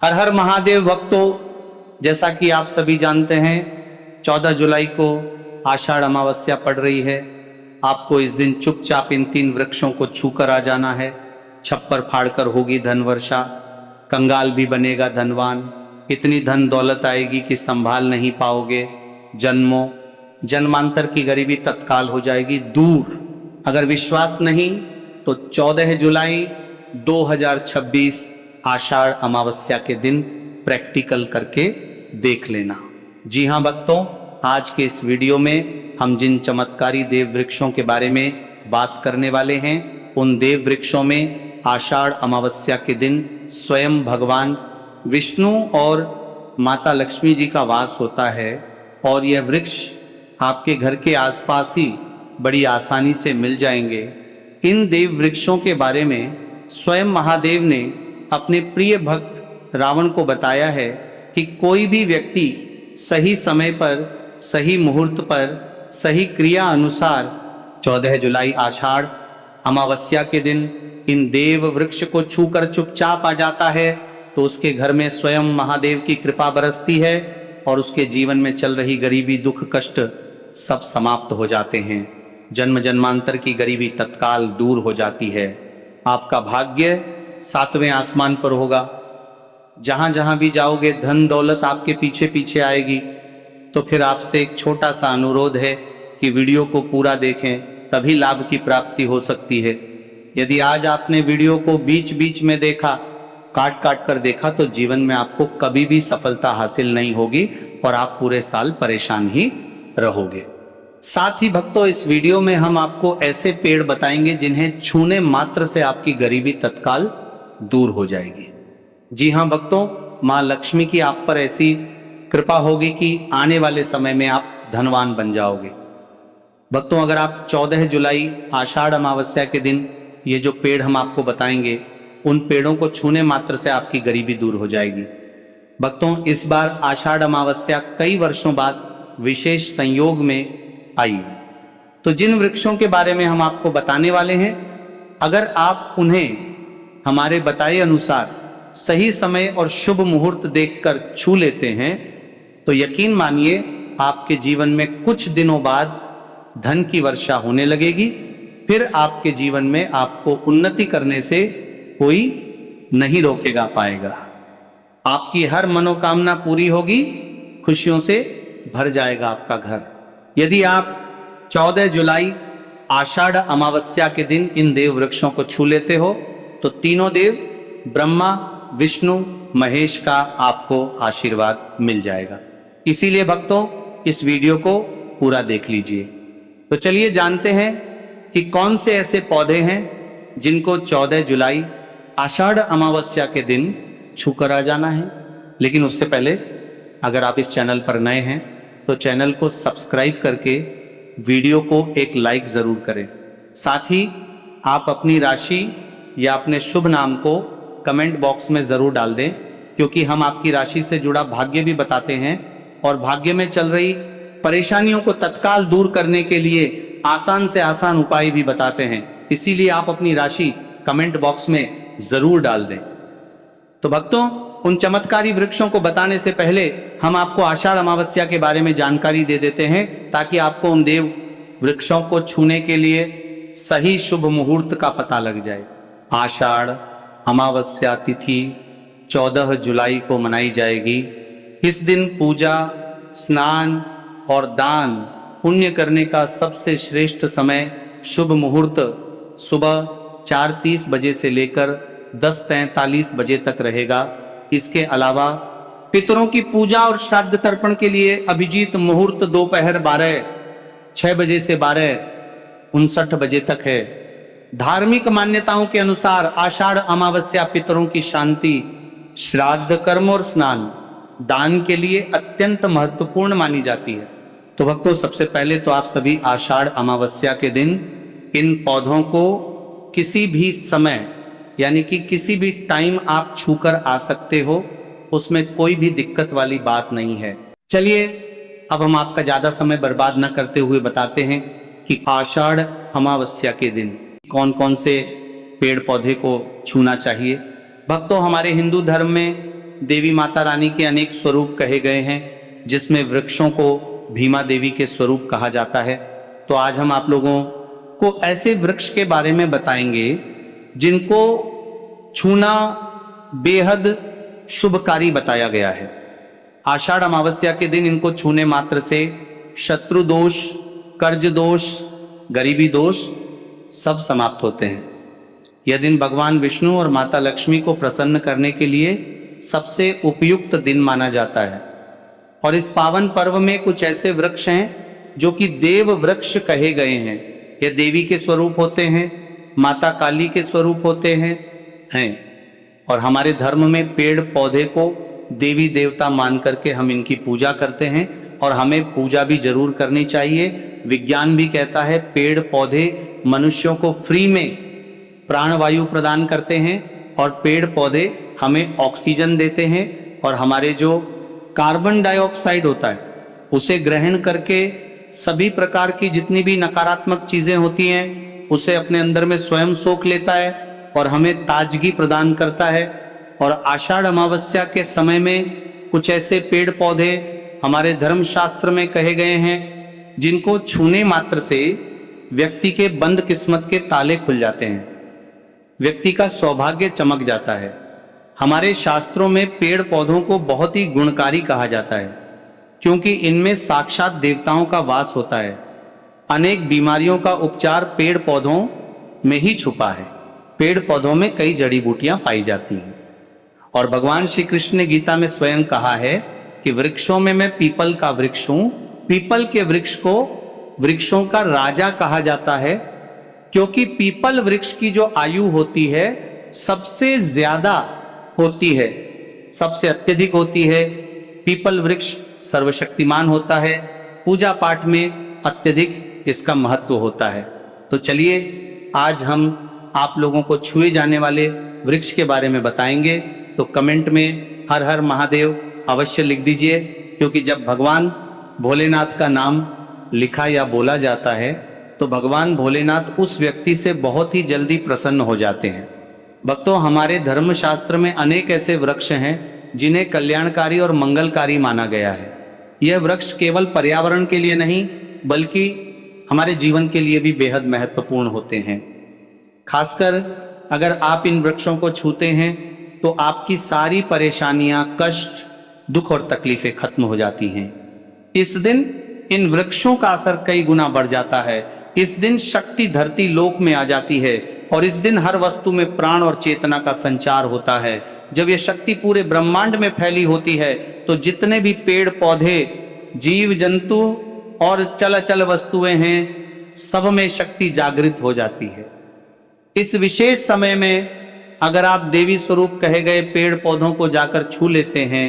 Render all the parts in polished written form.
हर हर महादेव भक्तों, जैसा कि आप सभी जानते हैं 14 जुलाई को आषाढ़ अमावस्या पड़ रही है। आपको इस दिन चुपचाप इन 3 वृक्षों को छूकर आ जाना है। छप्पर फाड़कर होगी धन वर्षा, कंगाल भी बनेगा धनवान। इतनी धन दौलत आएगी कि संभाल नहीं पाओगे। जन्मों जन्मांतर की गरीबी तत्काल हो जाएगी दूर। अगर विश्वास नहीं तो 14 जुलाई 2026 आषाढ़ अमावस्या के दिन प्रैक्टिकल करके देख लेना। जी हाँ भक्तों, आज के इस वीडियो में हम जिन चमत्कारी देव वृक्षों के बारे में बात करने वाले हैं, उन देव वृक्षों में आषाढ़ अमावस्या के दिन स्वयं भगवान विष्णु और माता लक्ष्मी जी का वास होता है। और यह वृक्ष आपके घर के आसपास ही बड़ी आसानी से मिल जाएंगे। इन देव वृक्षों के बारे में स्वयं महादेव ने अपने प्रिय भक्त रावण को बताया है कि कोई भी व्यक्ति सही समय पर, सही मुहूर्त पर, सही क्रिया अनुसार 14 जुलाई आषाढ़ अमावस्या के दिन इन देव वृक्ष को छूकर चुपचाप आ जाता है तो उसके घर में स्वयं महादेव की कृपा बरसती है और उसके जीवन में चल रही गरीबी, दुख, कष्ट सब समाप्त हो जाते हैं। जन्म जन्मांतर की गरीबी तत्काल दूर हो जाती है। आपका भाग्य 7वें आसमान पर होगा। जहां जहां भी जाओगे धन दौलत आपके पीछे पीछे आएगी। तो फिर आपसे एक छोटा सा अनुरोध है कि वीडियो को पूरा देखें, तभी लाभ की प्राप्ति हो सकती है। यदि आज आपने वीडियो को बीच बीच में देखा, काट काट कर देखा, तो जीवन में आपको कभी भी सफलता हासिल नहीं होगी और आप पूरे साल परेशान ही रहोगे। साथ ही भक्तों, इस वीडियो में हम आपको ऐसे पेड़ बताएंगे जिन्हें छूने मात्र से आपकी गरीबी तत्काल दूर हो जाएगी। जी हाँ भक्तों, माँ लक्ष्मी की आप पर ऐसी कृपा होगी कि आने वाले समय में आप धनवान बन जाओगे। भक्तों, अगर आप 14 जुलाई आषाढ़ अमावस्या के दिन ये जो पेड़ हम आपको बताएंगे, उन पेड़ों को छूने मात्र से आपकी गरीबी दूर हो जाएगी। भक्तों, इस बार आषाढ़ अमावस्या कई वर्षों बाद विशेष संयोग में आई है। तो जिन वृक्षों के बारे में हम आपको बताने वाले हैं, अगर आप उन्हें हमारे बताए अनुसार सही समय और शुभ मुहूर्त देखकर छू लेते हैं तो यकीन मानिए आपके जीवन में कुछ दिनों बाद धन की वर्षा होने लगेगी। फिर आपके जीवन में आपको उन्नति करने से कोई नहीं रोकेगा पाएगा। आपकी हर मनोकामना पूरी होगी, खुशियों से भर जाएगा आपका घर। यदि आप 14 जुलाई आषाढ़ अमावस्या के दिन इन देव वृक्षों को छू लेते हो तो तीनों देव ब्रह्मा, विष्णु, महेश का आपको आशीर्वाद मिल जाएगा। इसीलिए भक्तों, इस वीडियो को पूरा देख लीजिए। तो चलिए जानते हैं कि कौन से ऐसे पौधे हैं जिनको 14 जुलाई आषाढ़ अमावस्या के दिन छूकर आ जाना है। लेकिन उससे पहले अगर आप इस चैनल पर नए हैं तो चैनल को सब्सक्राइब करके वीडियो को एक लाइक जरूर करें। साथ ही आप अपनी राशि या अपने शुभ नाम को कमेंट बॉक्स में जरूर डाल दें, क्योंकि हम आपकी राशि से जुड़ा भाग्य भी बताते हैं और भाग्य में चल रही परेशानियों को तत्काल दूर करने के लिए आसान से आसान उपाय भी बताते हैं। इसीलिए आप अपनी राशि कमेंट बॉक्स में जरूर डाल दें। तो भक्तों, उन चमत्कारी वृक्षों को बताने से पहले हम आपको आषाढ़ अमावस्या के बारे में जानकारी दे देते हैं, ताकि आपको उन देव वृक्षों को छूने के लिए सही शुभ मुहूर्त का पता लग जाए। आषाढ़ अमावस्या तिथि 14 जुलाई को मनाई जाएगी। इस दिन पूजा, स्नान और दान पुण्य करने का सबसे श्रेष्ठ समय शुभ मुहूर्त सुबह 4:30 बजे से लेकर 10:43 बजे तक रहेगा। इसके अलावा पितरों की पूजा और श्राद्ध तर्पण के लिए अभिजीत मुहूर्त दोपहर 6 बजे से 12:59 बजे तक है। धार्मिक मान्यताओं के अनुसार आषाढ़ अमावस्या पितरों की शांति, श्राद्ध कर्म और स्नान, दान के लिए अत्यंत महत्वपूर्ण मानी जाती है। तो भक्तों, सबसे पहले तो आप सभी आषाढ़ अमावस्या के दिन इन पौधों को किसी भी समय, यानी कि किसी भी टाइम आप छूकर आ सकते हो, उसमें कोई भी दिक्कत वाली बात नहीं है। चलिए अब हम आपका ज्यादा समय बर्बाद न करते हुए बताते हैं कि आषाढ़ अमावस्या के दिन कौन कौन से पेड़ पौधे को छूना चाहिए। भक्तों, हमारे हिंदू धर्म में देवी माता रानी के अनेक स्वरूप कहे गए हैं, जिसमें वृक्षों को भीमा देवी के स्वरूप कहा जाता है। तो आज हम आप लोगों को ऐसे वृक्ष के बारे में बताएंगे जिनको छूना बेहद शुभकारी बताया गया है। आषाढ़ अमावस्या के दिन इनको छूने मात्र से शत्रु दोष, कर्ज दोष, गरीबी दोष सब समाप्त होते हैं। यह दिन भगवान विष्णु और माता लक्ष्मी को प्रसन्न करने के लिए सबसे उपयुक्त दिन माना जाता है। और इस पावन पर्व में कुछ ऐसे वृक्ष हैं जो कि देव वृक्ष कहे गए हैं। ये देवी के स्वरूप होते हैं, माता काली के स्वरूप होते हैं। और हमारे धर्म में पेड़ पौधे को देवी देवता मान करके हम इनकी पूजा करते हैं, और हमें पूजा भी जरूर करनी चाहिए। विज्ञान भी कहता है पेड़ पौधे मनुष्यों को फ्री में प्राणवायु प्रदान करते हैं, और पेड़ पौधे हमें ऑक्सीजन देते हैं, और हमारे जो कार्बन डाइऑक्साइड होता है उसे ग्रहण करके सभी प्रकार की जितनी भी नकारात्मक चीजें होती हैं उसे अपने अंदर में स्वयं सोख लेता है और हमें ताजगी प्रदान करता है। और आषाढ़ अमावस्या के समय में कुछ ऐसे पेड़ पौधे हमारे धर्मशास्त्र में कहे गए हैं जिनको छूने मात्र से व्यक्ति के बंद किस्मत के ताले खुल जाते हैं, व्यक्ति का सौभाग्य चमक जाता है। हमारे शास्त्रों में पेड़ पौधों को बहुत ही गुणकारी कहा जाता है, क्योंकि इनमें साक्षात देवताओं का वास होता है। अनेक बीमारियों का उपचार पेड़ पौधों में ही छुपा है। पेड़ पौधों में कई जड़ी बूटियां पाई जाती हैं। और भगवान श्री कृष्ण ने गीता में स्वयं कहा है कि वृक्षों में मैं पीपल का वृक्ष हूं। पीपल के वृक्ष को वृक्षों का राजा कहा जाता है, क्योंकि पीपल वृक्ष की जो आयु होती है सबसे ज्यादा होती है, सबसे अत्यधिक होती है। पीपल वृक्ष सर्वशक्तिमान होता है, पूजा पाठ में अत्यधिक इसका महत्व होता है। तो चलिए आज हम आप लोगों को छुए जाने वाले वृक्ष के बारे में बताएंगे। तो कमेंट में हर हर महादेव अवश्य लिख दीजिए, क्योंकि जब भगवान भोलेनाथ का नाम लिखा या बोला जाता है तो भगवान भोलेनाथ उस व्यक्ति से बहुत ही जल्दी प्रसन्न हो जाते हैं। भक्तों, हमारे धर्मशास्त्र में अनेक ऐसे वृक्ष हैं जिन्हें कल्याणकारी और मंगलकारी माना गया है। यह वृक्ष केवल पर्यावरण के लिए नहीं बल्कि हमारे जीवन के लिए भी बेहद महत्वपूर्ण होते हैं। खासकर अगर आप इन वृक्षों को छूते हैं तो आपकी सारी परेशानियां, कष्ट, दुख और तकलीफें खत्म हो जाती हैं। इस दिन इन वृक्षों का असर कई गुना बढ़ जाता है। इस दिन शक्ति धरती लोक में आ जाती है, और इस दिन हर वस्तु में प्राण और चेतना का संचार होता है। जब यह शक्ति पूरे ब्रह्मांड में फैली होती है तो जितने भी पेड़ पौधे, जीव जंतु और चल वस्तुएं हैं, सब में शक्ति जागृत हो जाती है। इस विशेष समय में अगर आप देवी स्वरूप कहे गए पेड़ पौधों को जाकर छू लेते हैं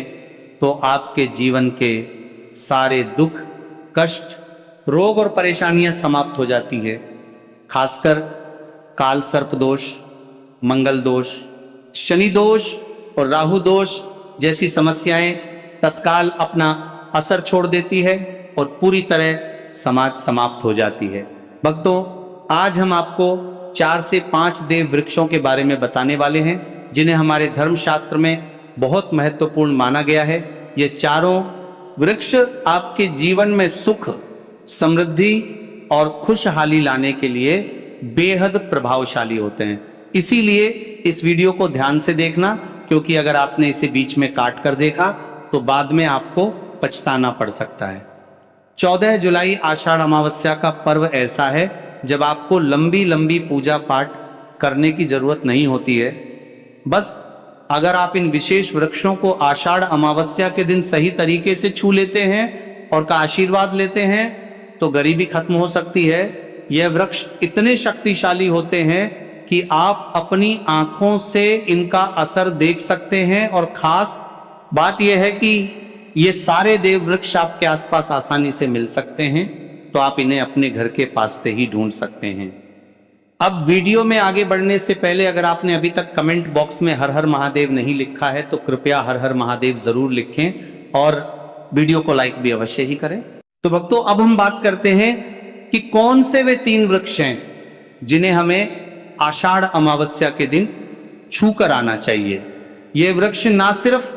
तो आपके जीवन के सारे दुख, कष्ट, रोग और परेशानियां समाप्त हो जाती है। खासकर काल सर्प दोष, मंगल दोष, शनि दोष और राहु दोष जैसी समस्याएं तत्काल अपना असर छोड़ देती है और पूरी तरह समाज समाप्त हो जाती है। भक्तों, आज हम आपको 4 से 5 देव वृक्षों के बारे में बताने वाले हैं जिन्हें हमारे धर्मशास्त्र में बहुत महत्वपूर्ण माना गया है। ये चारों वृक्ष आपके जीवन में सुख, समृद्धि और खुशहाली लाने के लिए बेहद प्रभावशाली होते हैं। इसीलिए इस वीडियो को ध्यान से देखना, क्योंकि अगर आपने इसे बीच में काट कर देखा तो बाद में आपको पछताना पड़ सकता है। 14 जुलाई आषाढ़ अमावस्या का पर्व ऐसा है जब आपको लंबी लंबी पूजा पाठ करने की जरूरत नहीं होती है। बस अगर आप इन विशेष वृक्षों को आषाढ़ अमावस्या के दिन सही तरीके से छू लेते हैं और का आशीर्वाद लेते हैं तो गरीबी खत्म हो सकती है। यह वृक्ष इतने शक्तिशाली होते हैं कि आप अपनी आंखों से इनका असर देख सकते हैं, और खास बात यह है कि ये सारे देव वृक्ष आपके आसपास आसानी से मिल सकते हैं, तो आप इन्हें अपने घर के पास से ही ढूंढ सकते हैं। अब वीडियो में आगे बढ़ने से पहले अगर आपने अभी तक कमेंट बॉक्स में हर हर महादेव नहीं लिखा है तो कृपया हर हर महादेव जरूर लिखें और वीडियो को लाइक भी अवश्य ही करें। तो भक्तों, अब हम बात करते हैं कि कौन से वे 3 वृक्ष हैं जिन्हें हमें आषाढ़ अमावस्या के दिन छू कर आना चाहिए। ये वृक्ष ना सिर्फ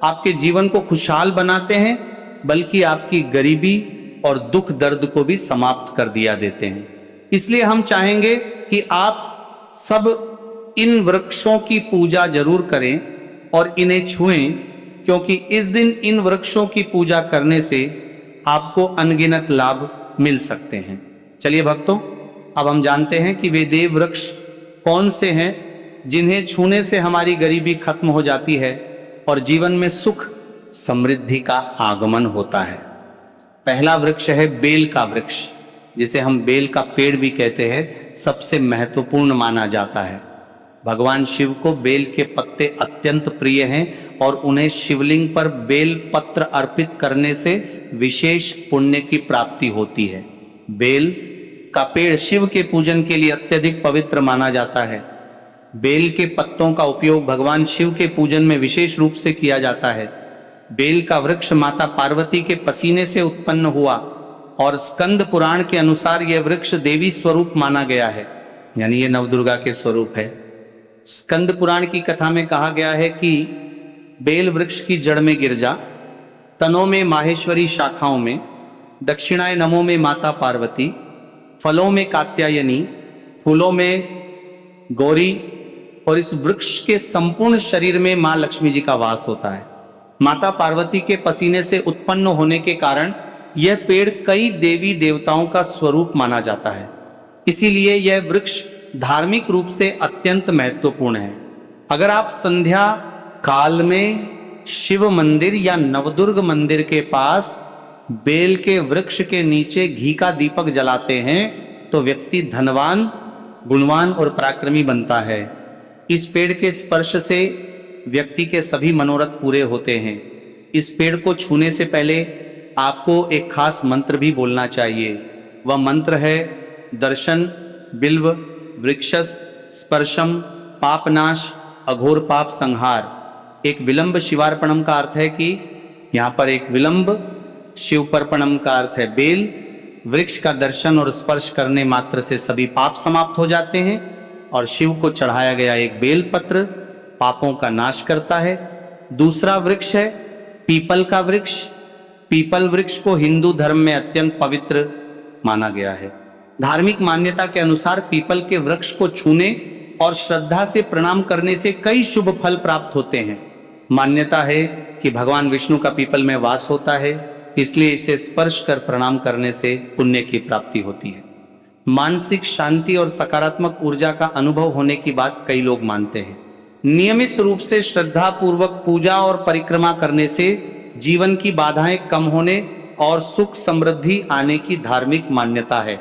आपके जीवन को खुशहाल बनाते हैं, बल्कि आपकी गरीबी और दुख दर्द को भी समाप्त कर दिया देते हैं। इसलिए हम चाहेंगे कि आप सब इन वृक्षों की पूजा जरूर करें और इन्हें छुएं, क्योंकि इस दिन इन वृक्षों की पूजा करने से आपको अनगिनत लाभ मिल सकते हैं। चलिए भक्तों, अब हम जानते हैं कि वे देव वृक्ष कौन से हैं जिन्हें छूने से हमारी गरीबी खत्म हो जाती है और जीवन में सुख समृद्धि का आगमन होता है। पहला वृक्ष है बेल का वृक्ष, जिसे हम बेल का पेड़ भी कहते हैं। सबसे महत्वपूर्ण माना जाता है। भगवान शिव को बेल के पत्ते अत्यंत प्रिय हैं और उन्हें शिवलिंग पर बेल पत्र अर्पित करने से विशेष पुण्य की प्राप्ति होती है। बेल का पेड़ शिव के पूजन के लिए अत्यधिक पवित्र माना जाता है। बेल के पत्तों का उपयोग भगवान शिव के पूजन में विशेष रूप से किया जाता है। बेल का वृक्ष माता पार्वती के पसीने से उत्पन्न हुआ और स्कंद पुराण के अनुसार यह वृक्ष देवी स्वरूप माना गया है, यानी यह नवदुर्गा के स्वरूप है। स्कंद पुराण की कथा में कहा गया है कि बेल वृक्ष की जड़ में गिरजा, तनों में माहेश्वरी, शाखाओं में दक्षिणाय नमो में माता पार्वती, फलों में कात्यायनी, फूलों में गौरी और इस वृक्ष के संपूर्ण शरीर में मां लक्ष्मी जी का वास होता है। माता पार्वती के पसीने से उत्पन्न होने के कारण यह पेड़ कई देवी देवताओं का स्वरूप माना जाता है। इसीलिए यह वृक्ष धार्मिक रूप से अत्यंत महत्वपूर्ण है। अगर आप संध्या काल में शिव मंदिर या नवदुर्ग मंदिर के पास बेल के वृक्ष के नीचे घी का दीपक जलाते हैं तो व्यक्ति धनवान, गुणवान और पराक्रमी बनता है। इस पेड़ के स्पर्श से व्यक्ति के सभी मनोरथ पूरे होते हैं। इस पेड़ को छूने से पहले आपको एक खास मंत्र भी बोलना चाहिए। वह मंत्र है दर्शन बिल्व वृक्षस स्पर्शम पापनाश अघोर पाप संहार। एक विलंब शिवार्पणम का अर्थ है कि यहाँ पर एक विलंब, शिवपर्पणम का अर्थ है बेल। वृक्ष का दर्शन और स्पर्श करने मात्र से सभी पाप समाप्त हो जाते हैं और शिव को चढ़ाया गया एक बेल पत्र पापों का नाश करता है। दूसरा वृक्ष है पीपल का वृक्ष। पीपल वृक्ष को हिंदू धर्म में अत्यंत पवित्र माना गया है। धार्मिक मान्यता के अनुसार पीपल के वृक्ष को छूने और श्रद्धा से प्रणाम करने से कई शुभ फल प्राप्त होते हैं। मान्यता है कि भगवान विष्णु का पीपल में वास होता है, इसलिए इसे स्पर्श कर प्रणाम करने से पुण्य की प्राप्ति होती है। मानसिक शांति और सकारात्मक ऊर्जा का अनुभव होने की बात कई लोग मानते हैं। नियमित रूप से श्रद्धा पूर्वक पूजा और परिक्रमा करने से जीवन की बाधाएं कम होने और सुख समृद्धि आने की धार्मिक मान्यता है।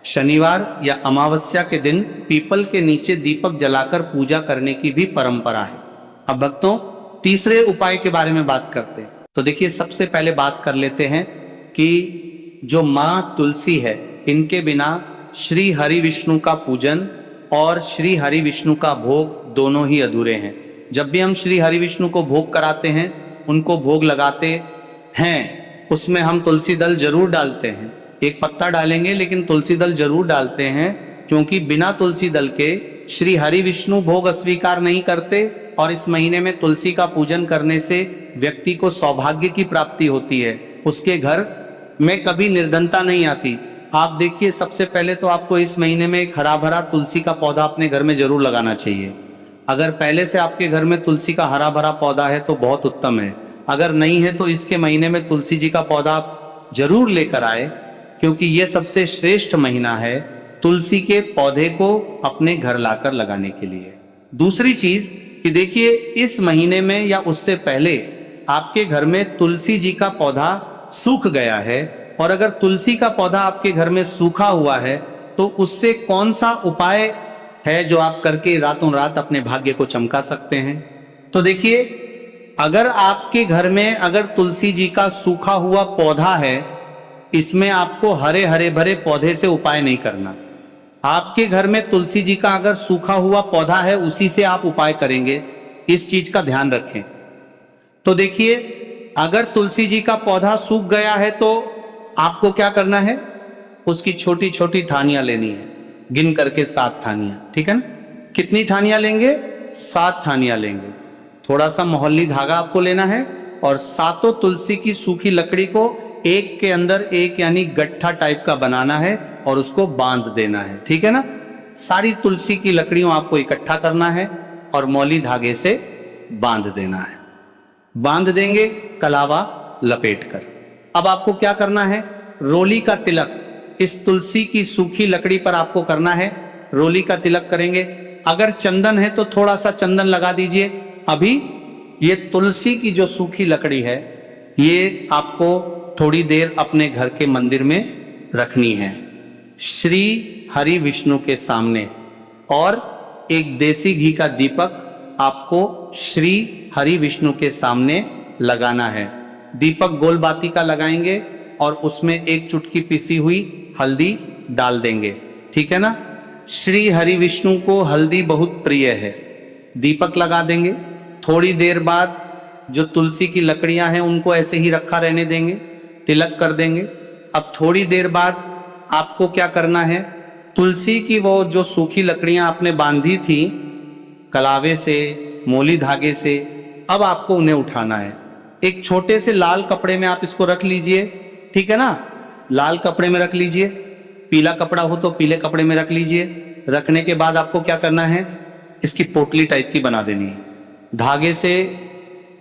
शनिवार या अमावस्या के दिन पीपल के नीचे दीपक जलाकर पूजा करने की भी परंपरा है। अब भक्तों, तीसरे उपाय के बारे में बात करते हैं। तो देखिए, सबसे पहले बात कर लेते हैं कि जो मां तुलसी है, इनके बिना श्री हरि विष्णु का पूजन और श्री हरि विष्णु का भोग दोनों ही अधूरे हैं। जब भी हम श्री हरि विष्णु को भोग कराते हैं, उनको भोग लगाते हैं, उसमें हम तुलसी दल जरूर डालते हैं। एक पत्ता डालेंगे लेकिन तुलसी दल जरूर डालते हैं, क्योंकि बिना तुलसी दल के श्री हरि विष्णु भोग अस्वीकार नहीं करते। और इस महीने में तुलसी का पूजन करने से व्यक्ति को सौभाग्य की प्राप्ति होती है। उसके घर में कभी निर्धनता नहीं आती। आप देखिए, सबसे पहले तो आपको इस महीने में एक हरा भरा तुलसी का पौधा अपने घर में जरूर लगाना चाहिए। अगर पहले से आपके घर में तुलसी का हरा भरा पौधा है तो बहुत उत्तम है। अगर नहीं है तो इसके महीने में तुलसी जी का पौधा जरूर लेकर आए, क्योंकि यह सबसे श्रेष्ठ महीना है तुलसी के पौधे को अपने घर लाकर लगाने के लिए। दूसरी चीज कि देखिए, इस महीने में या उससे पहले आपके घर में तुलसी जी का पौधा सूख गया है, और अगर तुलसी का पौधा आपके घर में सूखा हुआ है तो उससे कौन सा उपाय है जो आप करके रातों रात अपने भाग्य को चमका सकते हैं। तो देखिए, अगर आपके घर में अगर तुलसी जी का सूखा हुआ पौधा है, इसमें आपको हरे हरे भरे पौधे से उपाय नहीं करना। आपके घर में तुलसी जी का अगर सूखा हुआ पौधा है, उसी से आप उपाय करेंगे। इस चीज का ध्यान रखें। तो देखिए, अगर तुलसी जी का पौधा सूख गया है तो आपको क्या करना है, उसकी छोटी छोटी ठानियां लेनी है, गिन करके 7 ठानियां, ठीक है ना। कितनी ठानियां लेंगे? 7 ठानियां लेंगे। थोड़ा सा मोहल्ली धागा आपको लेना है और सातों तुलसी की सूखी लकड़ी को एक के अंदर एक यानी गट्ठा टाइप का बनाना है और उसको बांध देना है, ठीक है ना। सारी तुलसी की लकड़ियों आपको इकट्ठा करना है और मौली धागे से बांध देना है। बांध देंगे कलावा लपेटकर। अब आपको क्या करना है, रोली का तिलक इस तुलसी की सूखी लकड़ी पर आपको करना है। रोली का तिलक करेंगे। अगर चंदन है तो थोड़ा सा चंदन लगा दीजिए। अभी ये तुलसी की जो सूखी लकड़ी है ये आपको थोड़ी देर अपने घर के मंदिर में रखनी है, श्री हरि विष्णु के सामने। और एक देसी घी का दीपक आपको श्री हरि विष्णु के सामने लगाना है। दीपक गोल बाती का लगाएंगे और उसमें एक चुटकी पिसी हुई हल्दी डाल देंगे, ठीक है ना। श्री हरि विष्णु को हल्दी बहुत प्रिय है। दीपक लगा देंगे। थोड़ी देर बाद जो तुलसी की लकड़ियां हैं उनको ऐसे ही रखा रहने देंगे, तिलक कर देंगे। अब थोड़ी देर बाद आपको क्या करना है, तुलसी की वो जो सूखी लकड़ियां आपने बांधी थी कलावे से, मोली धागे से, अब आपको उन्हें उठाना है। एक छोटे से लाल कपड़े में आप इसको रख लीजिए, ठीक है ना। लाल कपड़े में रख लीजिए, पीला कपड़ा हो तो पीले कपड़े में रख लीजिए। रखने के बाद आपको क्या करना है, इसकी पोटली टाइप की बना देनी है। धागे से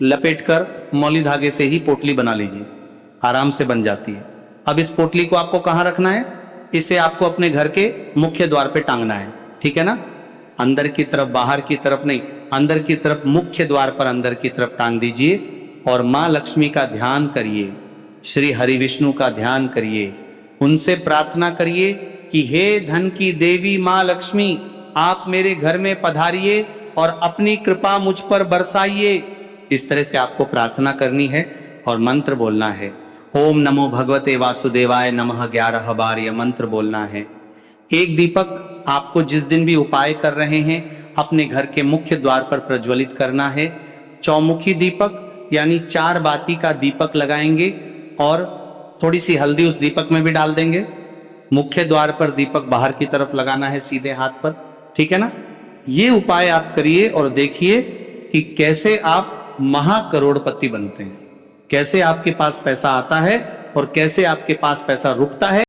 लपेटकर मौली धागे से ही पोटली बना लीजिए, आराम से बन जाती है। अब इस पोटली को आपको कहाँ रखना है, इसे आपको अपने घर के मुख्य द्वार पे टांगना है, ठीक है ना। अंदर की तरफ, बाहर की तरफ नहीं, अंदर की तरफ, मुख्य द्वार पर अंदर की तरफ टांग दीजिए। और माँ लक्ष्मी का ध्यान करिए, श्री हरि विष्णु का ध्यान करिए, उनसे प्रार्थना करिए कि हे धन की देवी माँ लक्ष्मी, आप मेरे घर में पधारिए और अपनी कृपा मुझ पर बरसाइए। इस तरह से आपको प्रार्थना करनी है और मंत्र बोलना है। ओम नमो भगवते वासुदेवाय नमः 11 बार यह मंत्र बोलना है। एक दीपक आपको जिस दिन भी उपाय कर रहे हैं अपने घर के मुख्य द्वार पर प्रज्वलित करना है। चौमुखी दीपक यानी 4 बाती का दीपक लगाएंगे और थोड़ी सी हल्दी उस दीपक में भी डाल देंगे। मुख्य द्वार पर दीपक बाहर की तरफ लगाना है सीधे हाथ पर, ठीक है ना। ये उपाय आप करिए और देखिए कि कैसे आप महाकरोड़पति बनते हैं, कैसे आपके पास पैसा आता है और कैसे आपके पास पैसा रुकता है।